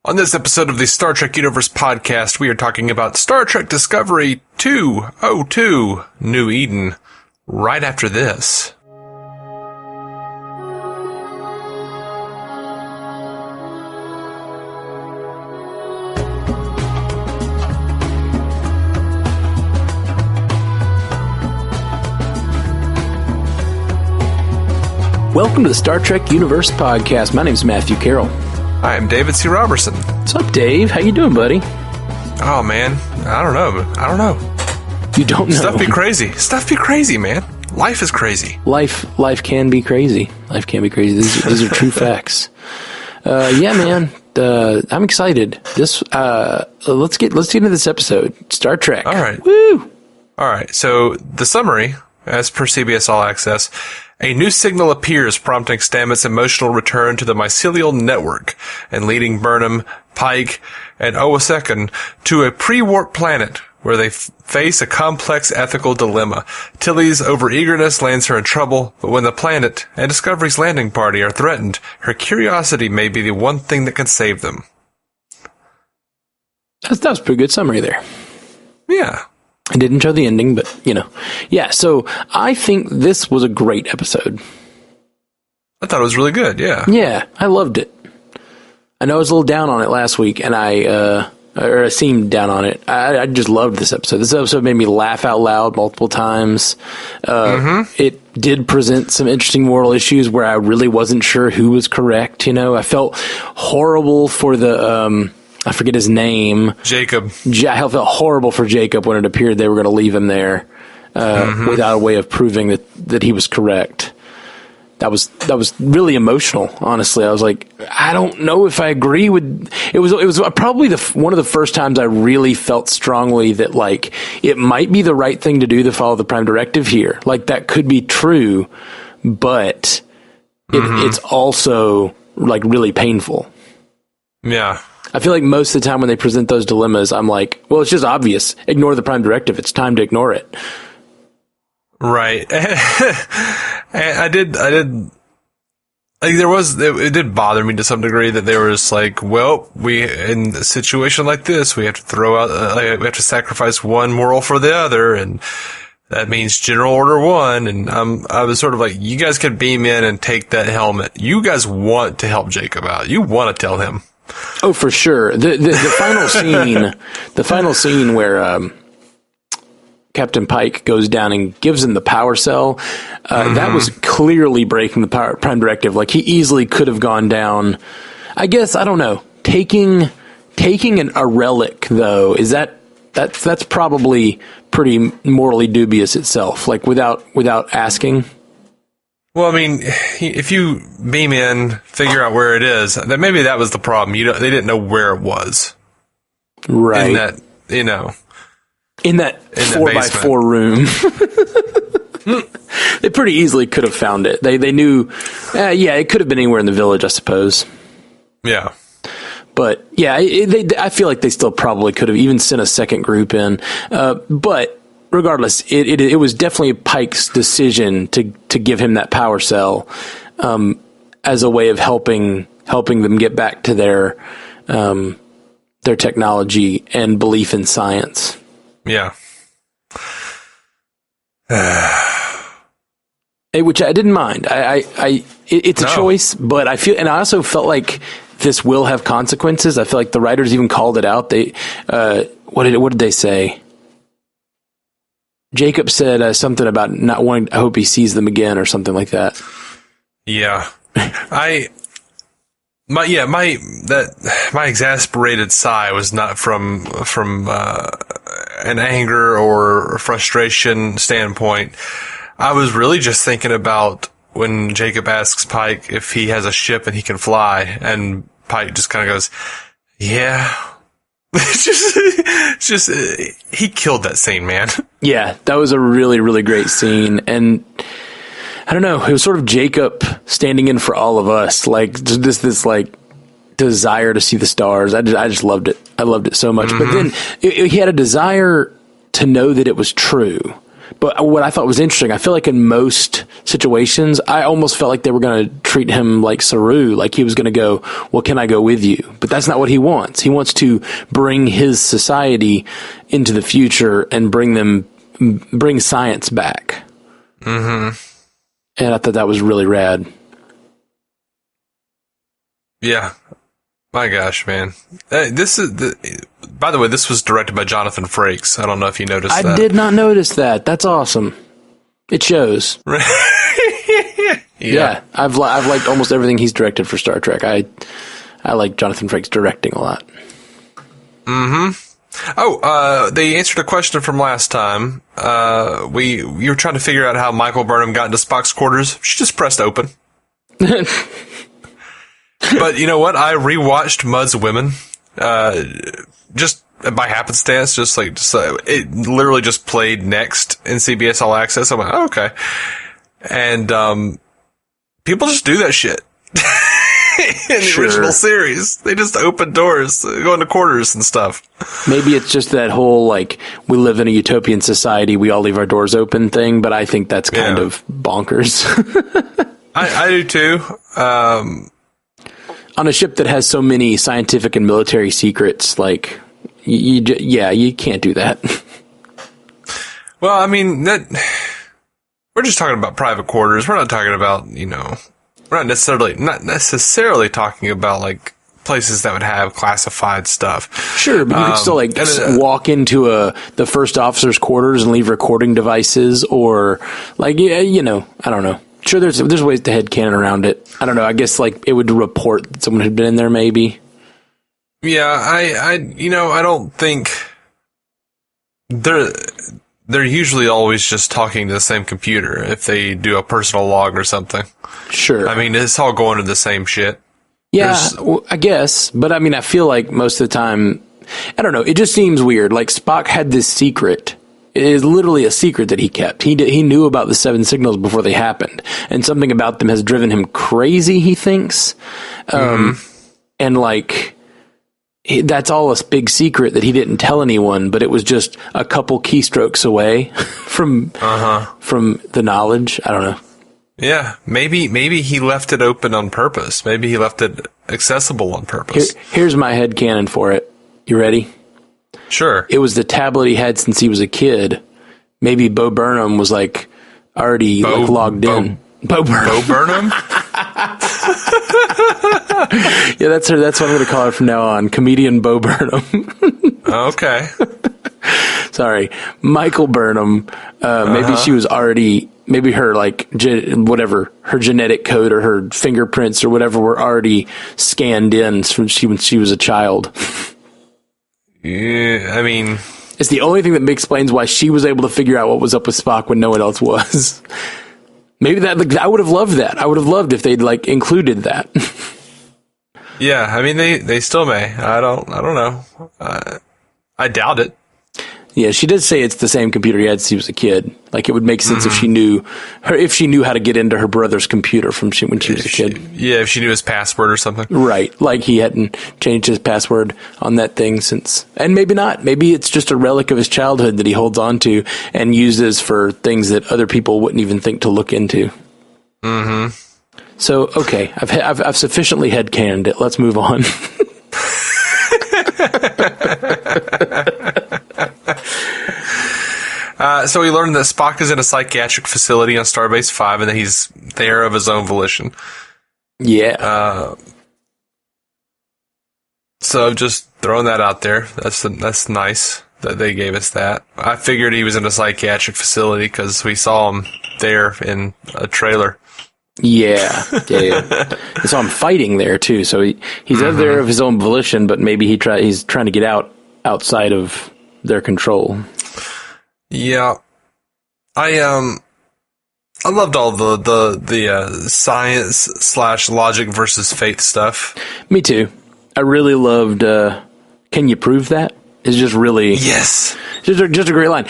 On this episode of the Star Trek Universe podcast, we are talking about Star Trek Discovery 202, New Eden, right after this. Welcome to the Star Trek Universe podcast. My name is Matthew Carroll. I am David C. Robertson. What's up, Dave? How you doing, buddy? Oh, man. I don't know. You don't know. Stuff be crazy, man. Life is crazy. Life can be crazy. Life can be crazy. These are true facts. Yeah, man. I'm excited. Let's get into this episode. Star Trek. All right. Woo! All right. So the summary, as per CBS All Access, a new signal appears prompting Stamets' emotional return to the mycelial network and leading Burnham, Pike, and Owosekun to a pre-warp planet where they face a complex ethical dilemma. Tilly's overeagerness lands her in trouble, but when the planet and Discovery's landing party are threatened, her curiosity may be the one thing that can save them. That was a pretty good summary there. Yeah. I didn't show the ending, but, Yeah, so I think this was a great episode. I thought it was really good, yeah. Yeah, I loved it. I know I was a little down on it last week, and I seemed down on it. I just loved this episode. This episode made me laugh out loud multiple times. It did present some interesting moral issues where I really wasn't sure who was correct, I felt horrible for the... I forget his name. Jacob. I felt horrible for Jacob when it appeared they were going to leave him there without a way of proving that he was correct. That was really emotional, honestly. I was like, I don't know if I agree with... It was probably one of the first times I really felt strongly that, like, it might be the right thing to do to follow the Prime Directive here. Like, that could be true, but it's also, like, really painful. Yeah. I feel like most of the time when they present those dilemmas, I'm like, well, it's just obvious. Ignore the Prime Directive. It's time to ignore it. Right. And I did, like, it did bother me to some degree that they were just like, well, in a situation like this, we have to we have to sacrifice one moral for the other, and that means General Order 1, and I was sort of like, you guys can beam in and take that helmet. You guys want to help Jacob out. You want to tell him. Oh, for sure. The final scene where Captain Pike goes down and gives him the power cell, that was clearly breaking the Prime Directive. Like, he easily could have gone down. I guess, I don't know. Taking a relic, though, that's probably pretty morally dubious itself. Like, without asking. Well, I mean, if you beam in, figure out where it is, then maybe that was the problem. They didn't know where it was. Right. In that, in that 4x4 room. They pretty easily could have found it. They knew, it could have been anywhere in the village, I suppose. Yeah. But, yeah, I feel like they still probably could have even sent a second group in. But regardless, it was definitely Pike's decision to give him that power cell as a way of helping them get back to their technology and belief in science. Yeah. Which I didn't mind. It's a choice, but I also felt like this will have consequences. I feel like the writers even called it out. What did they say? Jacob said something about not wanting. I hope he sees them again, or something like that. Yeah, my exasperated sigh was not from an anger or frustration standpoint. I was really just thinking about when Jacob asks Pike if he has a ship and he can fly, and Pike just kind of goes, "Yeah." It's just he killed that scene, man. Yeah, that was a really, really great scene. And I don't know, it was sort of Jacob standing in for all of us. Like, this like desire to see the stars. I just loved it. I loved it so much. But then he had a desire to know that it was true. But what I thought was interesting, I feel like in most situations, I almost felt like they were going to treat him like Saru, like he was going to go, well, can I go with you? But that's not what he wants. He wants to bring his society into the future and bring science back. Mm-hmm. And I thought that was really rad. Yeah. My gosh, man. By the way, this was directed by Jonathan Frakes. I don't know if you noticed that. I did not notice that. That's awesome. It shows. Yeah. I've liked almost everything he's directed for Star Trek. I like Jonathan Frakes directing a lot. Mm-hmm. Oh, they answered a question from last time. You were trying to figure out how Michael Burnham got into Spock's quarters. She just pressed open. But you know what? I rewatched Mud's Women, just by happenstance, it literally just played next in CBS All Access. I'm like, oh, okay. And, people just do that shit. In the original series. They just open doors, go into quarters and stuff. Maybe it's just that whole, like, we live in a utopian society, we all leave our doors open thing, but I think that's kind of bonkers. I do too. On a ship that has so many scientific and military secrets, like, you can't do that. Well, I mean, we're just talking about private quarters. We're not talking about, we're not necessarily talking about, like, places that would have classified stuff. Sure, but you could still, walk into the first officer's quarters and leave recording devices, or, like, I don't know. Sure, there's ways to headcanon around it. I don't know. I guess, like, it would report that someone had been in there, maybe. Yeah, I don't think they're usually always just talking to the same computer if they do a personal log or something. Sure. I mean, it's all going to the same shit. Yeah, I guess. But I mean, I feel like most of the time, I don't know. It just seems weird. Like, Spock had this secret. It is literally a secret that he kept. He knew about the 7 signals before they happened, and something about them has driven him crazy, he thinks. And, like, that's all a big secret that he didn't tell anyone, but it was just a couple keystrokes away from the knowledge. I don't know. Yeah, maybe he left it open on purpose. Maybe he left it accessible on purpose. Here's my headcanon for it. You ready? Sure. It was the tablet he had since he was a kid. Maybe Bo Burnham was, like, already logged in. Bo Burnham. Bo Burnham? Yeah, that's her. That's what I'm going to call her from now on. Comedian Bo Burnham. Okay. Sorry. Michael Burnham. Maybe she was already, maybe her, like, her genetic code or her fingerprints or whatever were already scanned in when she was a child. Yeah, I mean, it's the only thing that explains why she was able to figure out what was up with Spock when no one else was. Maybe I would have loved that. I would have loved if they'd, like, included that. Yeah, I mean, they still may. I don't know. I doubt it. Yeah, she did say it's the same computer he had since he was a kid. Like, it would make sense if she knew how to get into her brother's computer when she was a kid. If she knew his password or something. Right. Like, he hadn't changed his password on that thing since. And maybe not. Maybe it's just a relic of his childhood that he holds on to and uses for things that other people wouldn't even think to look into. Mm-hmm. So, okay. I've sufficiently headcanoned it. Let's move on. So we learned that Spock is in a psychiatric facility on Starbase 5 and that he's there of his own volition. Yeah. So just throwing that out there. That's nice that they gave us that. I figured he was in a psychiatric facility because we saw him there in a trailer. Yeah. I saw him fighting there too. So he's out there of his own volition, but maybe he's trying to get outside of their control. Yeah, I loved all the science / logic versus faith stuff. Me too. I really loved. Can you prove that? It's just really yes, just a great line.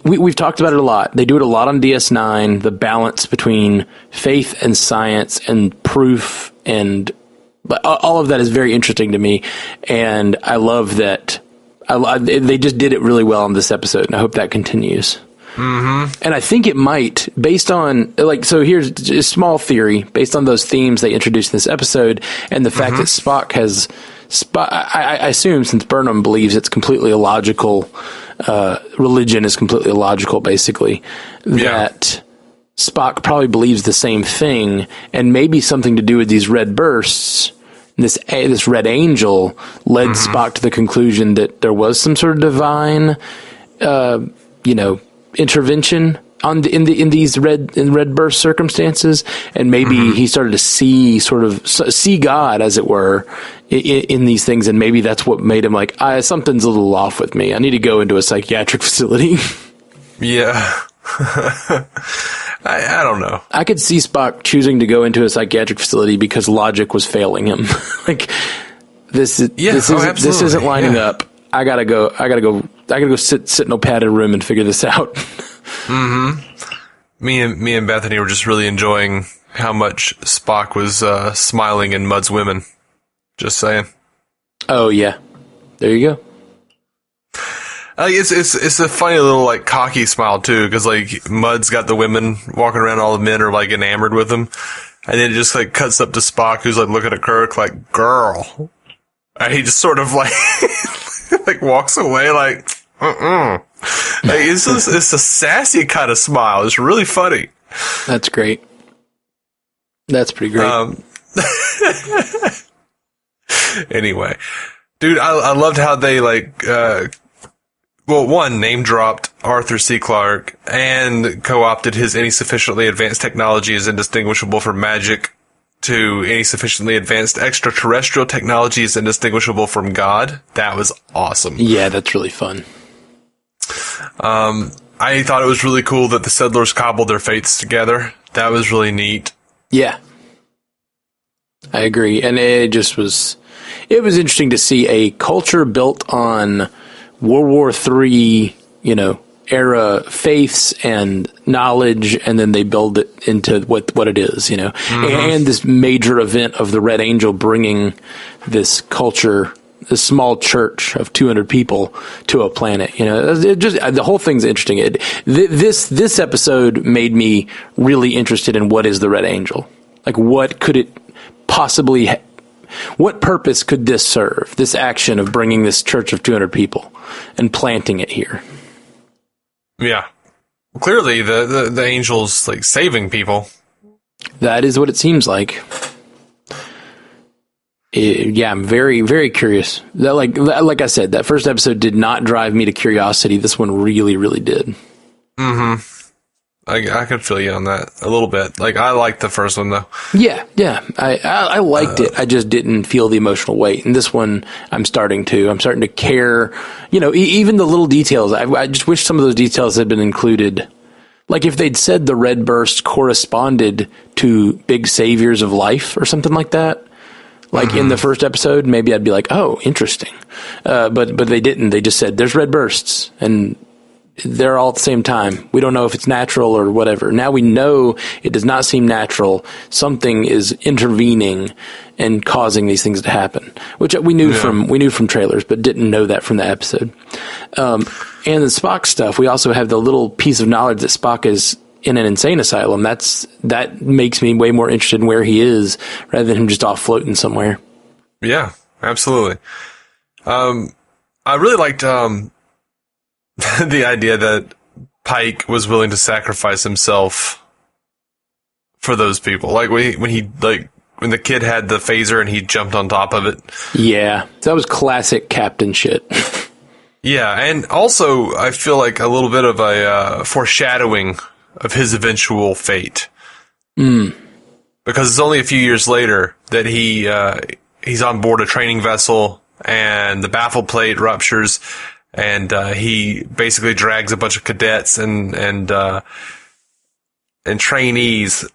We've talked about it a lot. They do it a lot on DS9. The balance between faith and science and proof and all of that is very interesting to me, and I love that. They just did it really well in this episode, and I hope that continues. And I think it might, based on, like, so here's a small theory, based on those themes they introduced in this episode, and the fact that Spock has, I assume, since Burnham believes it's completely illogical, religion is completely illogical, basically, that Spock probably believes the same thing, and maybe something to do with these red bursts. This red angel led Spock to the conclusion that there was some sort of divine, intervention in these red burst circumstances, and maybe he started to see God, as it were, in these things, and maybe that's what made him like, something's a little off with me. I need to go into a psychiatric facility. Yeah. I don't know. I could see Spock choosing to go into a psychiatric facility because logic was failing him. Like, this isn't lining up. I gotta go sit in a padded room and figure this out. Me and Bethany were just really enjoying how much Spock was smiling in Mudd's women. Just saying. Oh yeah, there you go. It's a funny little, like, cocky smile too, because, like, Mudd's got the women walking around, all the men are, like, enamored with him, and then it just, like, cuts up to Spock, who's, like, looking at Kirk like, girl, and he just sort of, like like, walks away like, like, it's a sassy kind of smile. It's really funny. That's great. That's pretty great. Anyway, dude, I loved how they, like, one, name dropped Arthur C. Clarke and co-opted his any sufficiently advanced technology is indistinguishable from magic to any sufficiently advanced extraterrestrial technology is indistinguishable from God. That was awesome. Yeah, that's really fun. I thought it was really cool that the settlers cobbled their fates together. That was really neat. Yeah. I agree. And it was interesting to see a culture built on World War III, era faiths and knowledge, and then they build it into what it is, and this major event of the Red Angel bringing this culture, this small church of 200 people to a planet. The whole thing's interesting. This episode made me really interested in what is the Red Angel, like what could it possibly what purpose could this serve, this action of bringing this church of 200 people and planting it here? Yeah. Clearly, the angel's, like, saving people. That is what it seems like. I'm very, very curious. That, like I said, that first episode did not drive me to curiosity. This one really, really did. I could feel you on that a little bit. Like, I liked the first one, though. Yeah. I liked it. I just didn't feel the emotional weight. And this one, I'm starting to care. Even the little details. I just wish some of those details had been included. Like, if they'd said the red bursts corresponded to big saviors of life or something like that. Like in the first episode, maybe I'd be like, oh, interesting. But they didn't. They just said, there's red bursts. And they're all at the same time. We don't know if it's natural or whatever. Now we know it does not seem natural. Something is intervening and causing these things to happen, which we knew from trailers, but didn't know that from the episode. And the Spock stuff, we also have the little piece of knowledge that Spock is in an insane asylum. That makes me way more interested in where he is rather than him just off floating somewhere. Yeah, absolutely. I really liked, the idea that Pike was willing to sacrifice himself for those people. Like when the kid had the phaser and he jumped on top of it. Yeah, that was classic captain shit. Yeah, and also I feel like a little bit of a foreshadowing of his eventual fate. Because it's only a few years later that he's on board a training vessel and the baffle plate ruptures. And he basically drags a bunch of cadets and trainees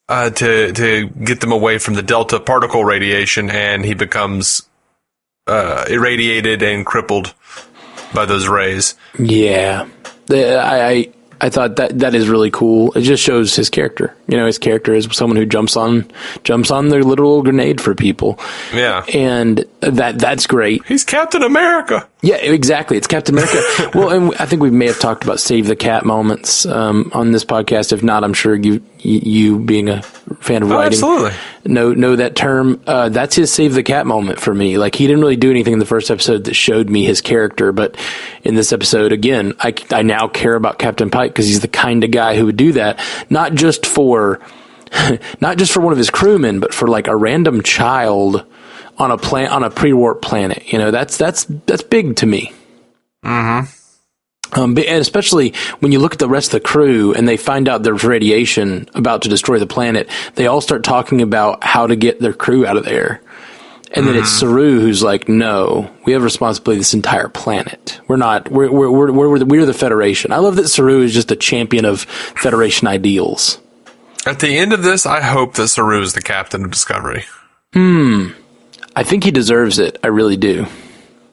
to get them away from the delta particle radiation, and he becomes irradiated and crippled by those rays. Yeah, I thought that is really cool. It just shows his character. You know, his character is someone who jumps on their literal grenade for people. Yeah. And that's great. He's Captain America. Yeah, exactly. It's Captain America. Well, and I think we may have talked about Save the Cat moments on this podcast. If not, I'm sure you being a fan of writing, absolutely know that term. That's his Save the Cat moment for me. Like, he didn't really do anything in the first episode that showed me his character, but in this episode, again, I now care about Captain Pike because he's the kind of guy who would do that, not just for one of his crewmen, but for like a random child on a pre-warp planet. You know, that's big to me. Mm-hmm. And especially when you look at the rest of the crew and they find out there's radiation about to destroy the planet, they all start talking about how to get their crew out of there. And then it's Saru who's like, no, we have responsibility for this entire planet. We're the Federation. I love that Saru is just a champion of Federation ideals. At the end of this, I hope that Saru is the captain of Discovery. I think he deserves it. I really do.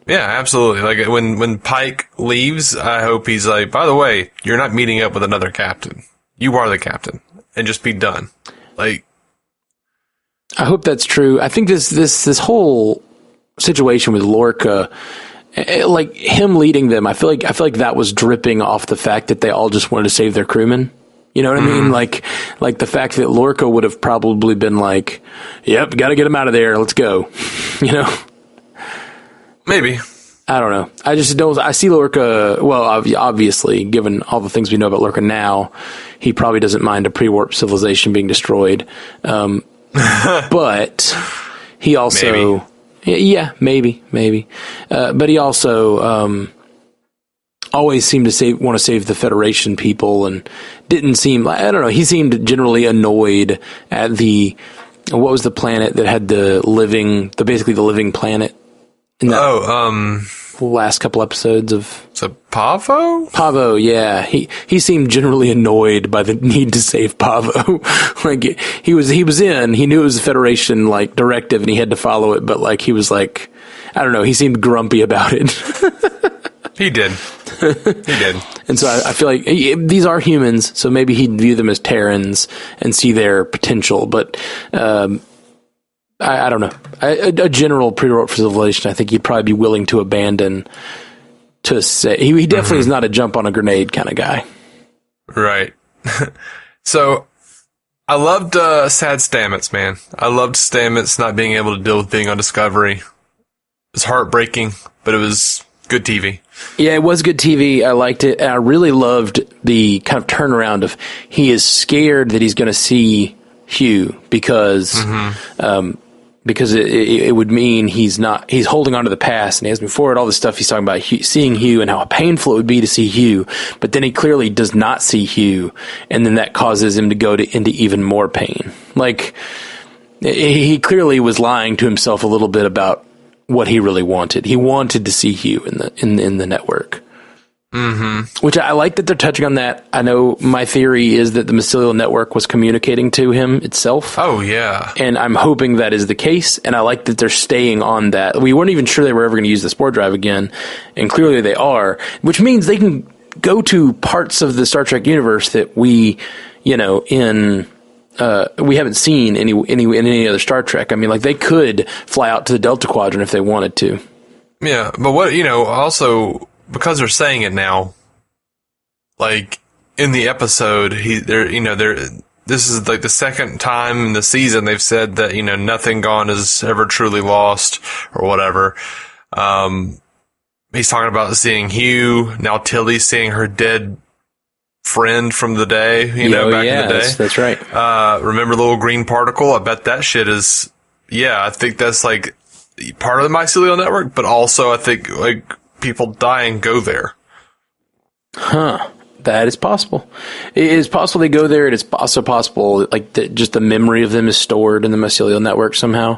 Yeah, absolutely. Like, when Pike leaves, I hope he's like, by the way, you're not meeting up with another captain. You are the captain. And just be done. Like, I hope that's true. I think this whole situation with Lorca, like him leading them, I feel like that was dripping off the fact that they all just wanted to save their crewmen. You know what I mean? Like the fact that Lorca would have probably been like, yep, got to get him out of there. Let's go. You know? Maybe. I don't know. I just don't. I see Lorca. Well, obviously, given all the things we know about Lorca now, he probably doesn't mind a pre-warp civilization being destroyed. But he also, maybe. But he also always seemed to want to save the Federation people, and didn't seem like, I don't know. He seemed generally annoyed at what was the planet that had basically the living planet. Last couple episodes of... So Pavo? Pavo, yeah. He seemed generally annoyed by the need to save Pavo. Like, he knew it was a Federation, like, directive and he had to follow it, but, like, he was like, I don't know, he seemed grumpy about it. He did. And so I feel like these are humans, so maybe he'd view them as Terrans and see their potential, but, I don't know. A general pre-warp civilization, I think he'd probably be willing to abandon to say... He definitely is not a jump on a grenade kind of guy. Right. So, I loved sad Stamets, man. I loved Stamets not being able to deal with being on Discovery. It was heartbreaking, but it was good TV. Yeah, it was good TV. I liked it. And I really loved the kind of turnaround of he is scared that he's going to see Hugh because it would mean he's holding on to the past, and he has moved forward, all the stuff he's talking about, seeing Hugh and how painful it would be to see Hugh, but then he clearly does not see Hugh, and then that causes him to go into even more pain. Like, he clearly was lying to himself a little bit about what he really wanted. He wanted to see Hugh in the network. Which I like that they're touching on that. I know my theory is that the mycelial network was communicating to him itself. Oh, yeah. And I'm hoping that is the case, and I like that they're staying on that. We weren't even sure they were ever going to use the spore drive again, and clearly they are, which means they can go to parts of the Star Trek universe that we haven't seen in any other Star Trek. I mean, like, they could fly out to the Delta Quadrant if they wanted to. Yeah, but also... Because they're saying it now, like, in the episode, this is like the second time in the season they've said that, nothing gone is ever truly lost, or whatever. He's talking about seeing Hugh, now Tilly's seeing her dead friend from the day, back in the day. That's right. Remember the little green particle? I bet that shit is, I think that's, like, part of the mycelial network, but also I think, like, people die and go there. Huh. That is possible. It is possible they go there. It is also possible, like, just the memory of them is stored in the mycelial network somehow.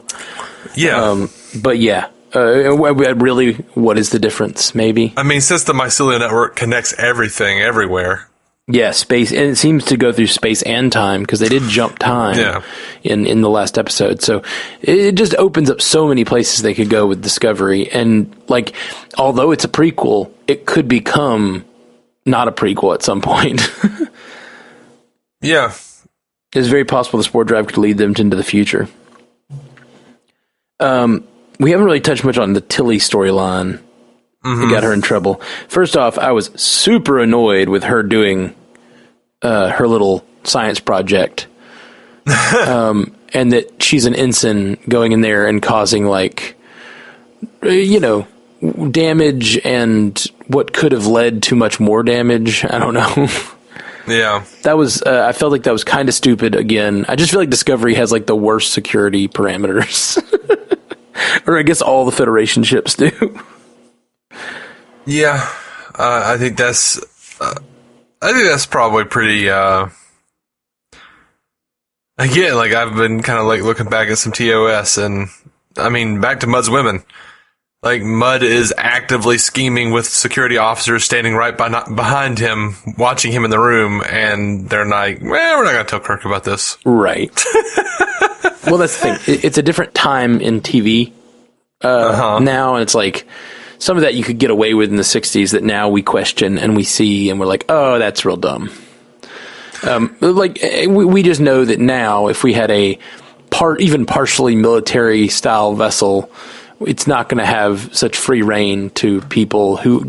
Yeah. But yeah. Really, what is the difference, maybe? I mean, since the mycelial network connects everything everywhere. Yeah, space, and it seems to go through space and time, because they did jump time in the last episode. So it just opens up so many places they could go with Discovery. And, like, although it's a prequel, it could become not a prequel at some point. Yeah. It's very possible the spore drive could lead them into the future. We haven't really touched much on the Tilly storyline. That got her in trouble. First off, I was super annoyed with her doing her little science project. And that she's an ensign going in there and causing, like, damage and what could have led to much more damage. I don't know. Yeah. That was, I felt like that was kind of stupid again. I just feel like Discovery has, like, the worst security parameters. Or I guess all the Federation ships do. Yeah. I think that's probably pretty, again, like, I've been kind of, like, looking back at some TOS, and, I mean, back to Mudd's women. Like, Mudd is actively scheming with security officers standing right behind him, watching him in the room, and they're like, well, we're not going to tell Kirk about this. Right. Well, that's the thing. It's a different time in TV now, and it's like, some of that you could get away with in the 60s that now we question and we see, and we're like, oh, that's real dumb. We just know that now, if we had a even partially military style vessel, it's not going to have such free reign to people who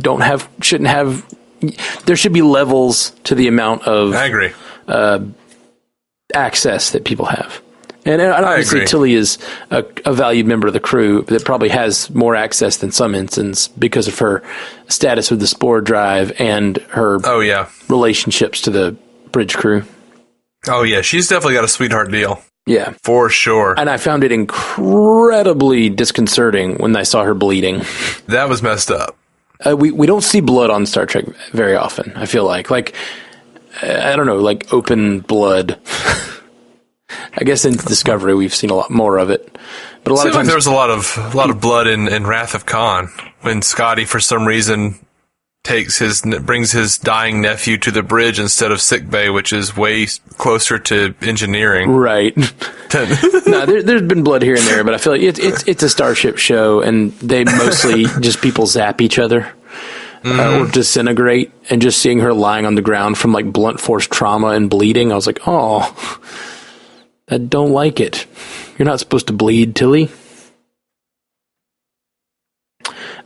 shouldn't have. There should be levels to the amount of I agree. Access that people have. And obviously Tilly is a valued member of the crew that probably has more access than some ensigns because of her status with the spore drive and her relationships to the bridge crew. Oh, yeah. She's definitely got a sweetheart deal. Yeah. For sure. And I found it incredibly disconcerting when I saw her bleeding. That was messed up. We don't see blood on Star Trek very often, I feel like. Like, I don't know, like open blood. I guess in Discovery we've seen a lot more of it, but a lot of times there was a lot of blood in Wrath of Khan when Scotty, for some reason, brings his dying nephew to the bridge instead of sickbay, which is way closer to engineering. Right. No, there's been blood here and there, but I feel like it's a Starship show, and they mostly just people zap each other. Or disintegrate, and just seeing her lying on the ground from like blunt force trauma and bleeding, I was like, oh, I don't like it. You're not supposed to bleed, Tilly.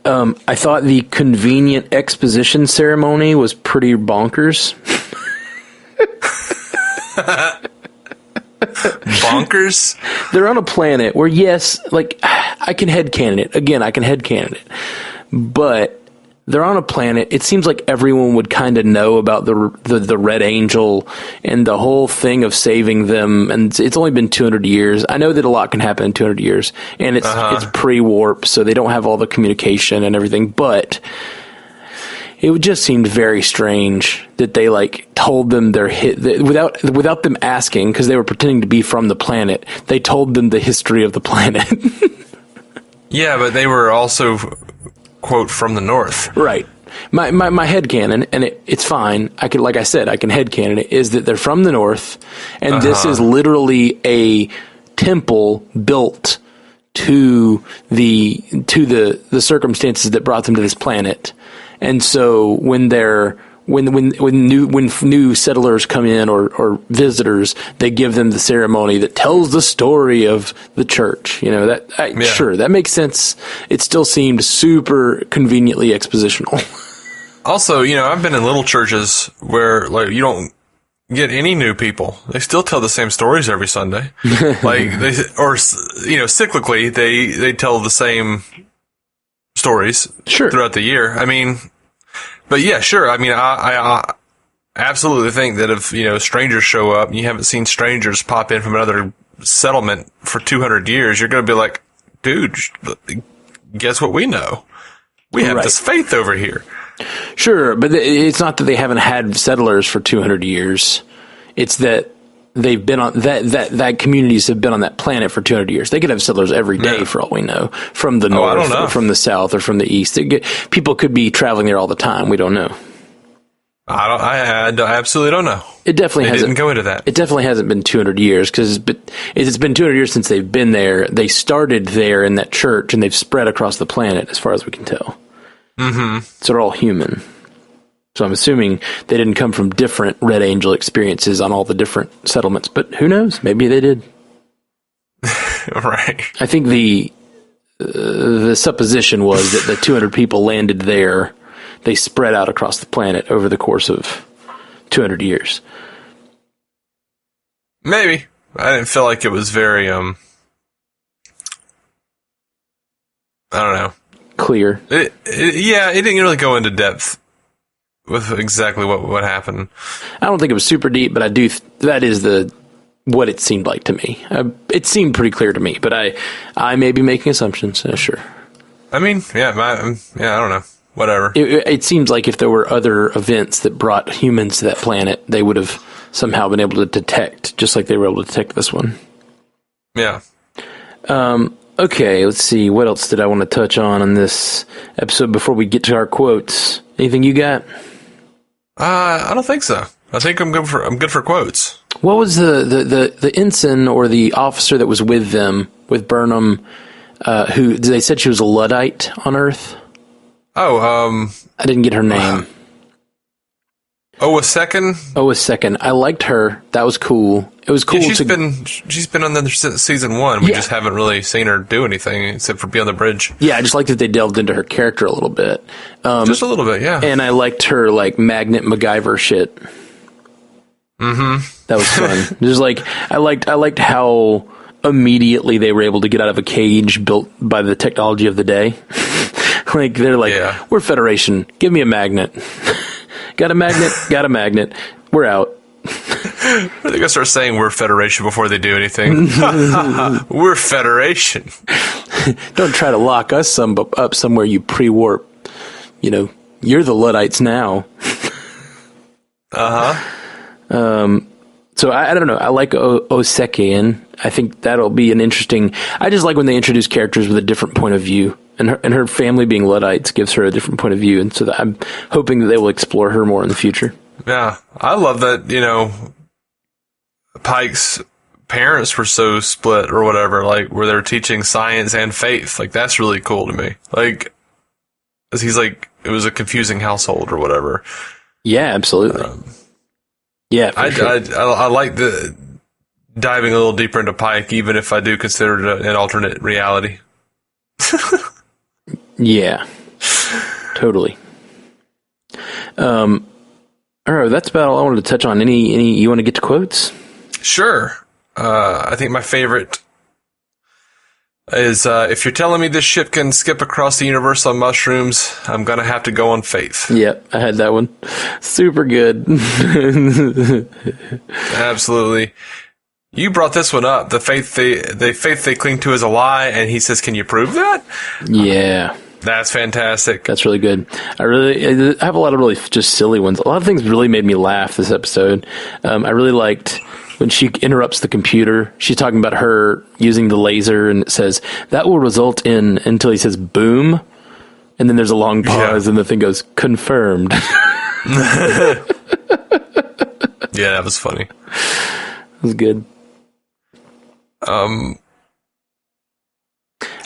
I thought the convenient exposition ceremony was pretty bonkers. Bonkers? They're on a planet where, yes, like, I can headcanon it. Again, I can headcanon it. But they're on a planet. It seems like everyone would kind of know about the Red Angel and the whole thing of saving them. And it's only been 200 years. I know that a lot can happen in 200 years, and it's pre-warp, so they don't have all the communication and everything. But it just seemed very strange that they like told them without them asking, because they were pretending to be from the planet. They told them the history of the planet. Yeah, but they were also, quote, from the north. Right. My headcanon, and it's fine, I can headcanon it, is that they're from the north, and this is literally a temple built to the circumstances that brought them to this planet. And so when new settlers come in or visitors, they give them the ceremony that tells the story of the church. You know, sure, that makes sense. It still seemed super conveniently expositional. Also, you know, I've been in little churches where like you don't get any new people. They still tell the same stories every Sunday. Cyclically, they tell the same stories throughout the year. I mean, but yeah, sure. I mean, I absolutely think that if, you know, strangers show up and you haven't seen strangers pop in from another settlement for 200 years, you're going to be like, dude, guess what we know? We have this faith over here. Sure, but it's not that they haven't had settlers for 200 years. It's that they've been on that communities have been on that planet for 200 years. They could have settlers every day for all we know, from the north or from the south or from the east. People could be traveling there all the time. We don't know. I absolutely don't know. It definitely didn't go into that. It definitely hasn't been 200 years because it's been 200 years since they've been there. They started there in that church and they've spread across the planet as far as we can tell. Mm-hmm. So they're all human. So I'm assuming they didn't come from different Red Angel experiences on all the different settlements, but who knows? Maybe they did. Right. I think the supposition was that the 200 people landed there. They spread out across the planet over the course of 200 years. Maybe. I didn't feel like it was very, I don't know. Clear. It didn't really go into depth with exactly what happened. I don't think it was super deep, but I do. That is what it seemed like to me. It seemed pretty clear to me, but I may be making assumptions. Sure. I mean, I don't know. Whatever. It seems like if there were other events that brought humans to that planet, they would have somehow been able to detect, just like they were able to detect this one. Yeah. Okay, let's see. What else did I want to touch on this episode before we get to our quotes? Anything you got? I don't think so. I think I'm good for quotes. What was the ensign or the officer that was with them, with Burnham, who they said she was a Luddite on Earth? Oh, I didn't get her name. Owosekun. I liked her. That was cool. It was cool. Yeah, she's been on there since season 1. We just haven't really seen her do anything except for be on the bridge. Yeah, I just liked that they delved into her character a little bit. Just a little bit, yeah. And I liked her like magnet MacGyver shit. Mm-hmm. That was fun. Just like I liked how immediately they were able to get out of a cage built by the technology of the day. Like they're like, we're Federation. Give me a magnet. Got a magnet. Got a magnet. We're out. They're going to start saying we're Federation before they do anything. We're Federation. Don't try to lock us up somewhere, you pre-warp. You know, you're the Luddites now. Uh-huh. So I don't know. I like Owosekun. I think that'll be an interesting... I just like when they introduce characters with a different point of view. And her family being Luddites gives her a different point of view. And so I'm hoping that they will explore her more in the future. Yeah. I love that, Pike's parents were so split or whatever, like where they're teaching science and faith. Like that's really cool to me. Like, 'cause he's like, it was a confusing household or whatever. Yeah, absolutely. Yeah, I like the diving a little deeper into Pike, even if I do consider it an alternate reality. Yeah, totally. All right, that's about all I wanted to touch on. Any you want to get to quotes? Sure. I think my favorite is, if you're telling me this ship can skip across the universe on mushrooms, I'm going to have to go on faith. Yep, I had that one. Super good. Absolutely. You brought this one up. The faith they cling to is a lie, and he says, "Can you prove that?" Yeah. That's fantastic. That's really good. I have a lot of really just silly ones. A lot of things really made me laugh this episode. I really liked when she interrupts the computer. She's talking about her using the laser, and it says, that will result in, until he says, boom. And then there's a long pause, and the thing goes, confirmed. Yeah, that was funny. It was good.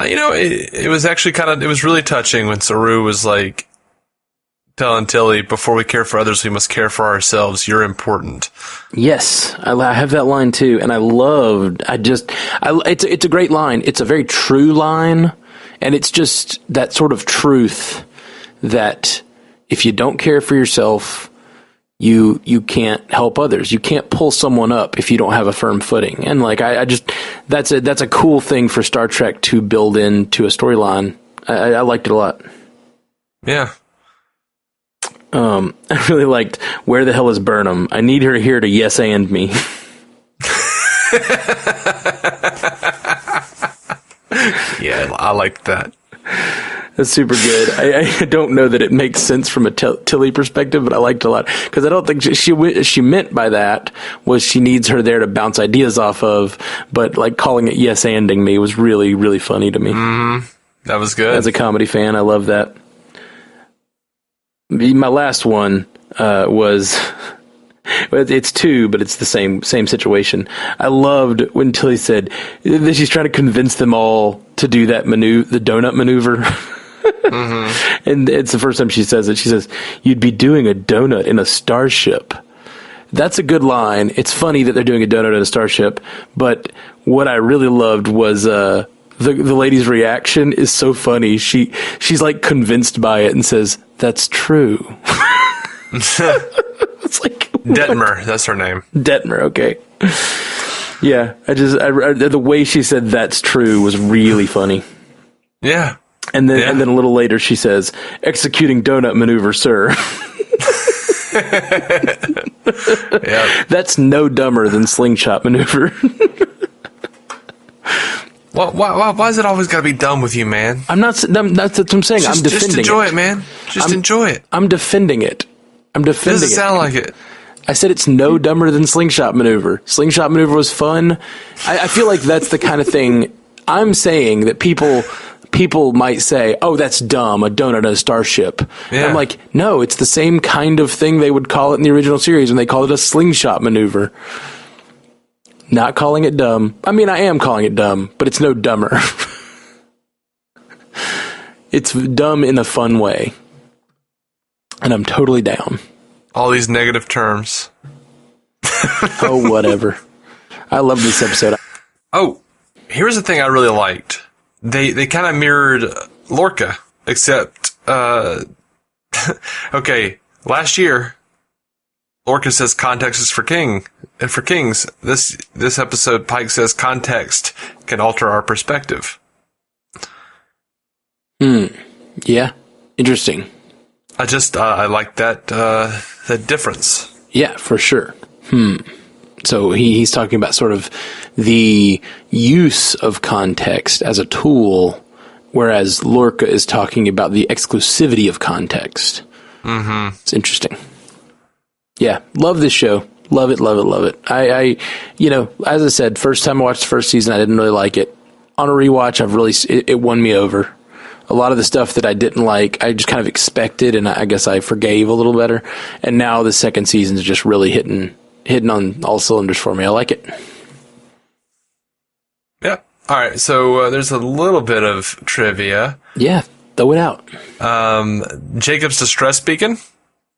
It was actually it was really touching when Saru was like telling Tilly, before we care for others, we must care for ourselves. You're important. Yes, I have that line too. And it's a great line. It's a very true line. And it's just that sort of truth that if you don't care for yourself, you can't help others. You can't pull someone up if you don't have a firm footing. And like, that's a cool thing for Star Trek to build into a storyline. I liked it a lot. Yeah. I really liked, where the hell is Burnham? I need her here to yes and me. Yeah, I liked that. That's super good. I don't know that it makes sense from a Tilly perspective, but I liked it a lot. Because I don't think she meant by that was she needs her there to bounce ideas off of, but like calling it yes anding me was really, really funny to me. Mm-hmm. That was good. As a comedy fan, I love that. My last one was... It's two, but it's the same situation. I loved when Tilly said that she's trying to convince them all to do that the donut maneuver. And it's the first time she says it. She says, "You'd be doing a donut in a starship." That's a good line. It's funny that they're doing a donut in a starship, but what I really loved was the lady's reaction is so funny. She's like convinced by it and says, "That's true." It's like Detmer, that's her name. Detmer, okay. Yeah, the way she said "that's true" was really funny. Yeah. And then a little later she says, "Executing donut maneuver, sir." Yeah. That's no dumber than slingshot maneuver. Why is it always got to be dumb with you, man? I'm not. That's what I'm saying. I'm defending it. Just enjoy it, man. Enjoy it. I'm defending it. Doesn't sound like it. I said it's no dumber than slingshot maneuver. Slingshot maneuver was fun. I feel like that's the kind of thing I'm saying that people might say, "Oh, that's dumb, a donut in a starship." Yeah. I'm like, no, it's the same kind of thing they would call it in the original series when they called it a slingshot maneuver. Not calling it dumb. I mean, I am calling it dumb, but it's no dumber. It's dumb in a fun way. And I'm totally down. All these negative terms. Oh, whatever. I love this episode. Oh, here's the thing I really liked. They kind of mirrored Lorca, except, okay, last year, Lorca says context is for kings. This episode, Pike says context can alter our perspective. Yeah. Interesting. I like that difference. Yeah, for sure. So he's talking about sort of the use of context as a tool, whereas Lorca is talking about the exclusivity of context. Mm-hmm. It's interesting. Yeah, love this show. Love it, love it, love it. I as I said, first time I watched the first season, I didn't really like it. On a rewatch, it won me over. A lot of the stuff that I didn't like, I just kind of expected, and I guess I forgave a little better. And now the second season is just really hitting on all cylinders for me. I like it. Yeah. All right. So there's a little bit of trivia. Yeah. Throw it out. Jacob's distress beacon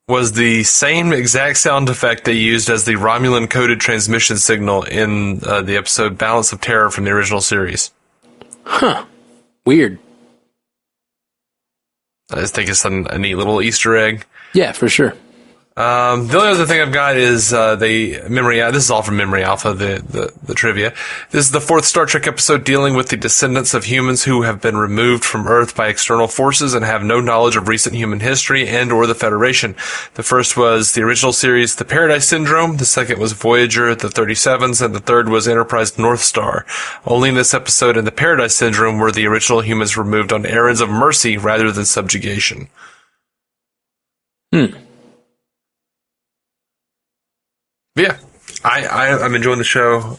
was the same exact sound effect they used as the Romulan coded transmission signal in the episode Balance of Terror from the original series. Huh. Weird. I just think it's a neat little Easter egg. Yeah, for sure. The only other thing I've got is this is all from Memory Alpha, the trivia. This is the fourth Star Trek episode dealing with the descendants of humans who have been removed from Earth by external forces and have no knowledge of recent human history and or the Federation. The first was the original series, The Paradise Syndrome. The second was Voyager, the 37s, and the third was Enterprise North Star. Only in this episode in the Paradise Syndrome were the original humans removed on errands of mercy rather than subjugation. Yeah, I'm enjoying the show.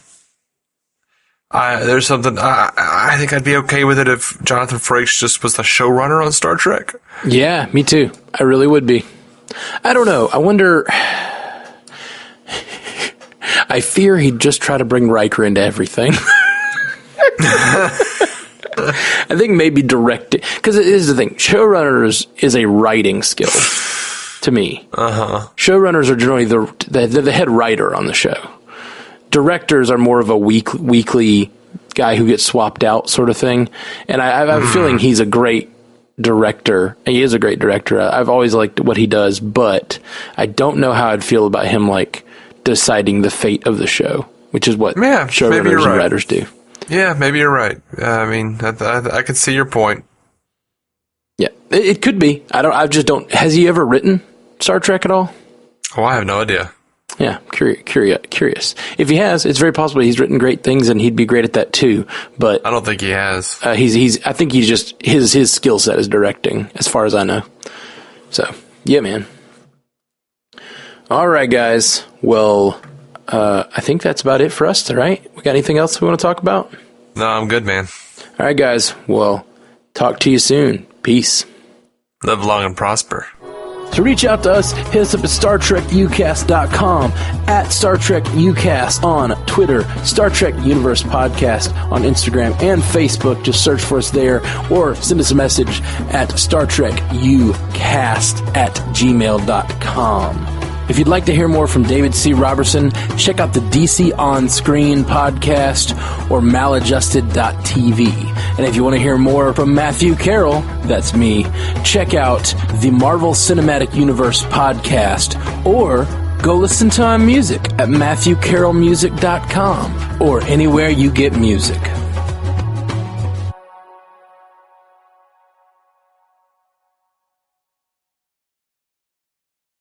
There's something I think I'd be okay with it if Jonathan Frakes just was the showrunner on Star Trek. Yeah, me too. I really would be. I don't know. I wonder. I fear he'd just try to bring Riker into everything. I think maybe directing, because it is the thing. Showrunners is a writing skill. To me, showrunners are generally the head writer on the show. Directors are more of a weekly guy who gets swapped out sort of thing. And I have a feeling he's a great director. He is a great director. I've always liked what he does, but I don't know how I'd feel about him like deciding the fate of the show, which is what showrunners and writers do. Yeah, maybe you're right. I mean, I can see your point. Yeah, it could be. I just don't. Has he ever written Star Trek at all? Oh, I have no idea. Yeah, curious. If he has, it's very possible he's written great things and he'd be great at that too. But I don't think he has. I think he's just his skill set is directing, as far as I know. So yeah, man. All right, guys. Well, I think that's about it for us tonight. We got anything else we want to talk about? No, I'm good, man. All right, guys. Well, talk to you soon. Peace. Live long and prosper. To reach out to us, hit us up at StarTrekUcast.com, at Star Trek Ucast on Twitter, Star Trek Universe Podcast on Instagram and Facebook. Just search for us there, or send us a message at StarTrekUcast@gmail.com. If you'd like to hear more from David C. Robertson, check out the DC On Screen podcast or maladjusted.tv. And if you want to hear more from Matthew Carroll, that's me, check out the Marvel Cinematic Universe podcast, or go listen to my music at MatthewCarrollmusic.com or anywhere you get music.